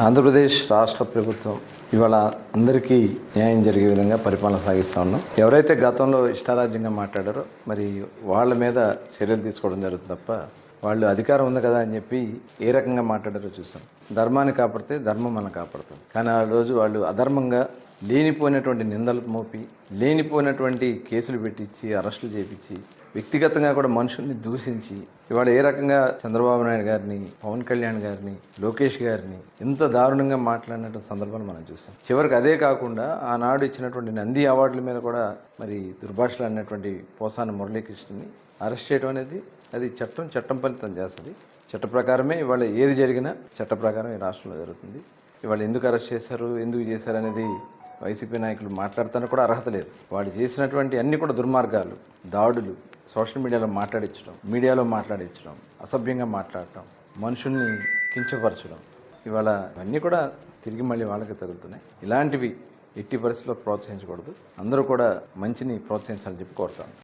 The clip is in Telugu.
ఆంధ్రప్రదేశ్ రాష్ట్ర ప్రభుత్వం ఇవాళ అందరికీ న్యాయం జరిగే విధంగా పరిపాలన సాగిస్తూ ఉన్నాం. ఎవరైతే గతంలో ఇష్టారాజ్యంగా మాట్లాడారో మరి వాళ్ళ మీద చర్యలు తీసుకోవడం జరుగుతుంది తప్ప వాళ్ళు అధికారం ఉంది కదా అని చెప్పి ఏ రకంగా మాట్లాడారో చూసాం. ధర్మాన్ని కాపాడితే ధర్మం మనం కాపాడుతుంది. కానీ ఆ రోజు వాళ్ళు అధర్మంగా లేనిపోయినటువంటి నిందలు మోపి లేనిపోయినటువంటి కేసులు పెట్టించి అరెస్టులు చేయించి వ్యక్తిగతంగా కూడా మనుషుల్ని దూషించి ఇవాళ ఏ రకంగా చంద్రబాబు నాయుడు గారిని, పవన్ కళ్యాణ్ గారిని, లోకేష్ గారిని ఎంత దారుణంగా మాట్లాడినటువంటి సందర్భాన్ని మనం చూసాం. చివరికి అదే కాకుండా ఆనాడు ఇచ్చినటువంటి నంది అవార్డుల మీద కూడా మరి దుర్భాషలు అన్నటువంటి పోసాని మురళీకృష్ణని అరెస్ట్ చేయడం అనేది అది చట్టం ఫలితం చేస్తుంది. చట్ట ప్రకారమే ఇవాళ ఏది జరిగినా చట్ట ప్రకారం ఈ రాష్ట్రంలో జరుగుతుంది. ఇవాళ ఎందుకు అరెస్ట్ చేశారు, ఎందుకు చేశారు అనేది వైసీపీ నాయకులు మాట్లాడుతానికి కూడా అర్హత లేదు. వాళ్ళు చేసినటువంటి అన్ని కూడా దుర్మార్గాలు, దాడులు, సోషల్ మీడియాలో మాట్లాడించడం, అసభ్యంగా మాట్లాడటం, మనుషుల్ని కించపరచడం, ఇవాళ ఇవన్నీ కూడా తిరిగి మళ్ళీ వాళ్ళకి తగులుతున్నాయి. ఇలాంటివి ఎట్టి పరిస్థితుల్లో ప్రోత్సహించకూడదు. అందరూ కూడా మంచిని ప్రోత్సహించాలని చెప్పి కోరుతాను.